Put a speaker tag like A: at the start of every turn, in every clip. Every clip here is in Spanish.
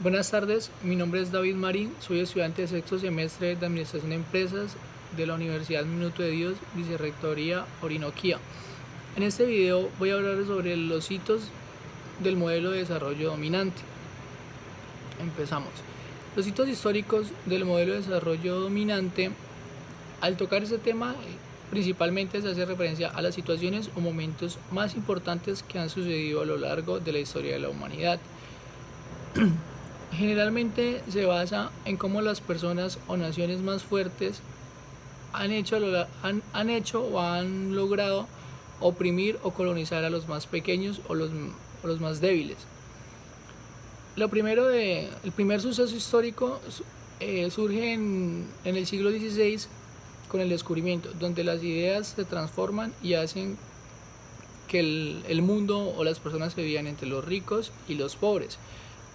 A: Buenas tardes, mi nombre es David Marín, soy estudiante de sexto semestre de Administración de Empresas de la Universidad Minuto de Dios, Vicerrectoría Orinoquía. En este video voy a hablar sobre los hitos del modelo de desarrollo dominante. Empezamos. Los hitos históricos del modelo de desarrollo dominante, al tocar este tema, principalmente se hace referencia a las situaciones o momentos más importantes que han sucedido a lo largo de la historia de la humanidad. Generalmente se basa en cómo las personas o naciones más fuertes han hecho o han logrado oprimir o colonizar a los más pequeños o los más débiles. El primer suceso histórico surge en el siglo XVI con el descubrimiento, donde las ideas se transforman y hacen que el mundo o las personas se vivan entre los ricos y los pobres.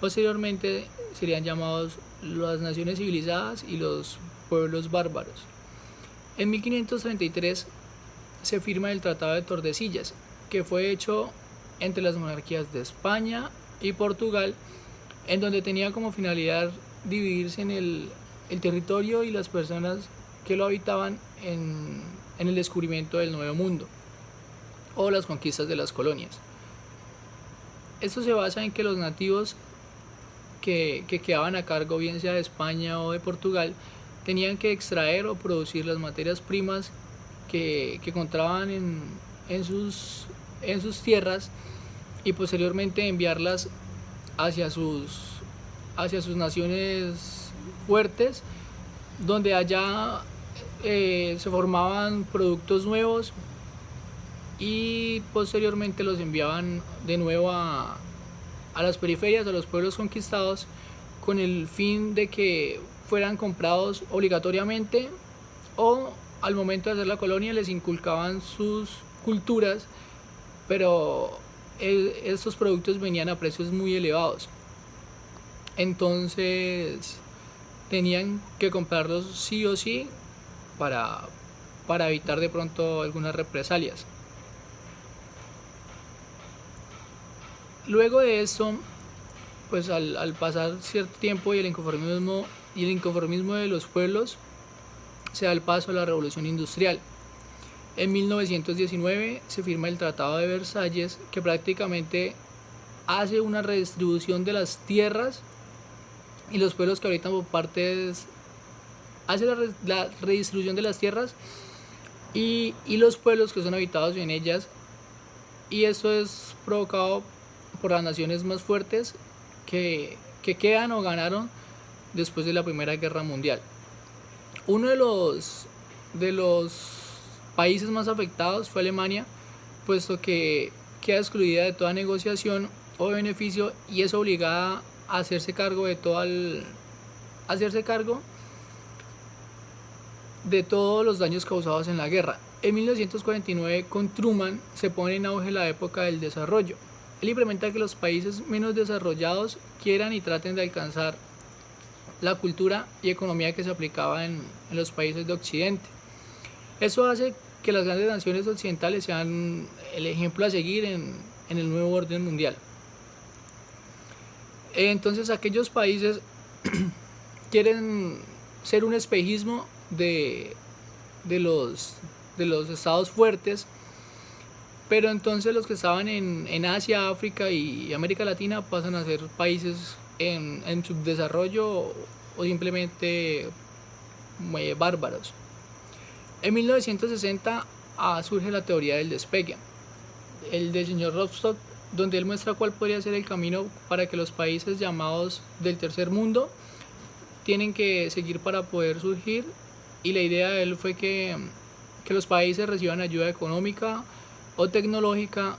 A: Posteriormente serían llamados las naciones civilizadas y los pueblos bárbaros. En 1533 se firma el Tratado de Tordesillas, que fue hecho entre las monarquías de España y Portugal, en donde tenía como finalidad dividirse en el territorio y las personas que lo habitaban en el descubrimiento del Nuevo Mundo o las conquistas de las colonias. Esto se basa en que los nativos que quedaban a cargo, bien sea de España o de Portugal, tenían que extraer o producir las materias primas que encontraban en sus tierras y posteriormente enviarlas hacia sus naciones fuertes, donde allá se formaban productos nuevos y posteriormente los enviaban de nuevo a las periferias, a los pueblos conquistados, con el fin de que fueran comprados obligatoriamente, o al momento de hacer la colonia les inculcaban sus culturas, pero estos productos venían a precios muy elevados, entonces tenían que comprarlos sí o sí para evitar de pronto algunas represalias. Luego de esto, pues al pasar cierto tiempo y el inconformismo de los pueblos, se da el paso a la Revolución Industrial. En 1919 se firma el Tratado de Versalles, que prácticamente hace una redistribución de las tierras, y los pueblos que habitan por partes hace la redistribución de las tierras y los pueblos que son habitados en ellas, y esto es provocado por las naciones más fuertes que quedan o ganaron después de la Primera Guerra Mundial. Uno de los países más afectados fue Alemania, puesto que queda excluida de toda negociación o beneficio y es obligada a hacerse cargo de todos los daños causados en la guerra. En 1949, con Truman, se pone en auge la época del desarrollo. Él implementa que los países menos desarrollados quieran y traten de alcanzar la cultura y economía que se aplicaba en los países de Occidente. Eso hace que las grandes naciones occidentales sean el ejemplo a seguir en el nuevo orden mundial. Entonces aquellos países quieren ser un espejismo de los estados fuertes, pero entonces los que estaban en Asia, África y América Latina pasan a ser países en subdesarrollo o simplemente bárbaros. En 1960 surge la teoría del despegue, el del señor Rostock, donde él muestra cuál podría ser el camino para que los países llamados del tercer mundo tienen que seguir para poder surgir, y la idea de él fue que los países reciban ayuda económica o tecnológica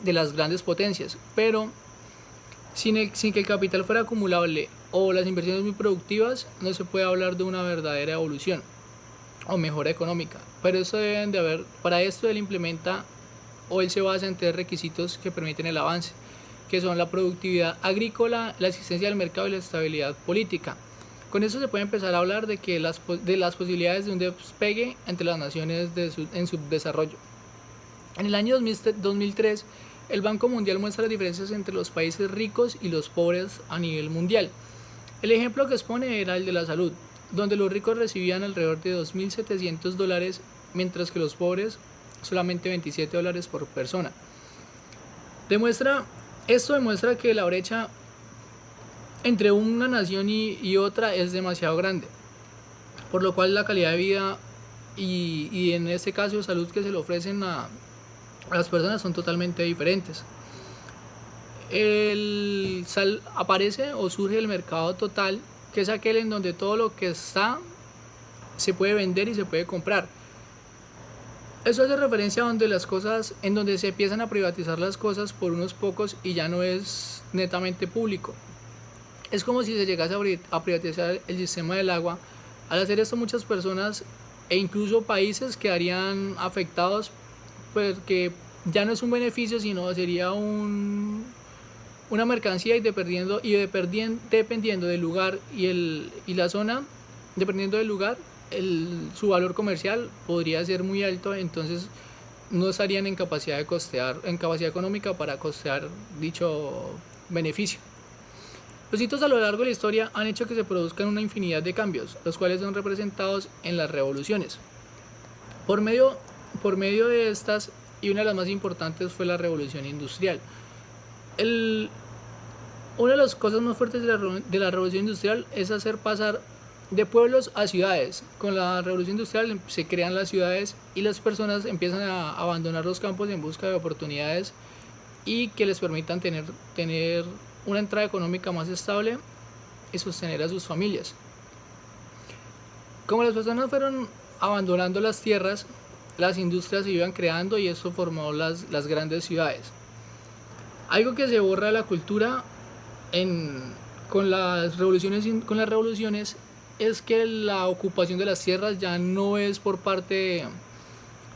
A: de las grandes potencias, pero sin que el capital fuera acumulable o las inversiones muy productivas, no se puede hablar de una verdadera evolución o mejora económica. Pero para esto él implementa, o él se basa en tres requisitos que permiten el avance, que son la productividad agrícola, la existencia del mercado y la estabilidad política. Con eso se puede empezar a hablar de las posibilidades de un despegue entre las naciones en subdesarrollo. En el año 2003 el Banco Mundial muestra las diferencias entre los países ricos y los pobres a nivel mundial. El ejemplo que expone era el de la salud, donde los ricos recibían alrededor de $2.700, mientras que los pobres solamente $27 por persona. Esto demuestra que la brecha entre una nación y otra es demasiado grande, por lo cual la calidad de vida y en este caso salud que se le ofrecen a las personas son totalmente diferentes. Aparece o surge el mercado total, que es aquel en donde todo lo que está se puede vender y se puede comprar. Eso hace referencia a en donde se empiezan a privatizar las cosas por unos pocos y ya no es netamente público. Es como si se llegase a privatizar el sistema del agua. Al hacer esto, muchas personas e incluso países quedarían afectados, porque ya no es un beneficio, sino sería una mercancía, y dependiendo del lugar y la zona, dependiendo del lugar, su valor comercial podría ser muy alto. Entonces no estarían en capacidad económica para costear dicho beneficio. Los hitos a lo largo de la historia han hecho que se produzcan una infinidad de cambios, los cuales son representados en las revoluciones. Por medio de estas, y una de las más importantes fue la revolución industrial. Una de las cosas más fuertes de la revolución industrial es hacer pasar de pueblos a ciudades. Con la revolución industrial se crean las ciudades y las personas empiezan a abandonar los campos en busca de oportunidades y que les permitan tener una entrada económica más estable y sostener a sus familias. Como las personas fueron abandonando las tierras, las industrias se iban creando y esto formó las grandes ciudades. Algo que se borra de la cultura con las revoluciones es que la ocupación de las tierras ya no es por parte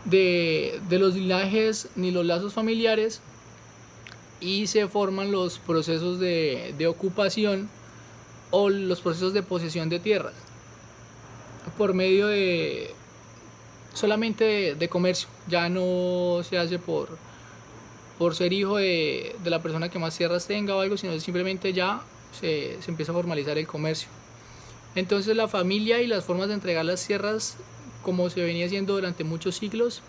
A: de los linajes ni los lazos familiares, y se forman los procesos de ocupación o los procesos de posesión de tierras por medio solamente de comercio. Ya no se hace por ser hijo de la persona que más tierras tenga o algo, sino simplemente ya se empieza a formalizar el comercio. Entonces la familia y las formas de entregar las tierras, como se venía haciendo durante muchos siglos,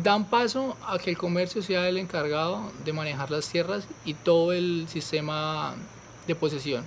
A: dan paso a que el comercio sea el encargado de manejar las tierras y todo el sistema de posesión.